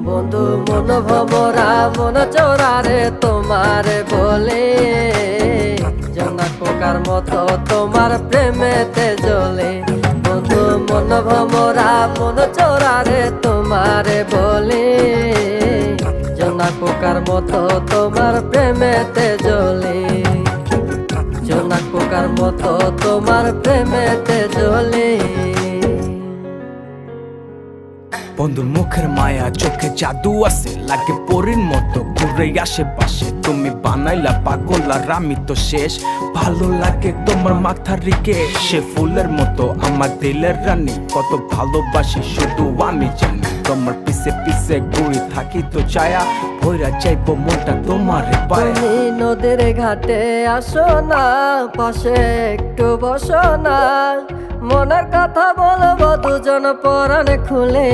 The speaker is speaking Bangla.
বন্ধু মন ভমরা মন চোরারে তোমারে বলে, জোনাক পোকার মতো তোমার প্রেমেতে জ্বলে। বন্ধু মন ভমরা মন চোরারে তোমারে বলে, জোনাক পোকার মতো তোমার প্রেমেতে জ্বলে। জোনাক পোকার মতো তোমার প্রেমেতে জ্বলে। বন্ধুর মুখের মায়া চোখে জাদু আছে, লাগে পরীর মতো ঘুরে আশেপাশে। তুমি বানাইলা পাগল আর আমি তো শেষ। ভালো লাগে তোমার মাথার রিকে, সে ফুলের মতো আমার দিলের রানী। কত ভালোবাসি শুধু আমি জানি, তোমার পিছে পিছে ঘুরে থাকি তো ছায়া। ভৈরা চাইবো মনটা তোমার পায়ে। তুমি নদীর ঘাটে আসো না, পাশে একটু বসো না, মনের কথা বলবো দুজন পরাণ খুলে।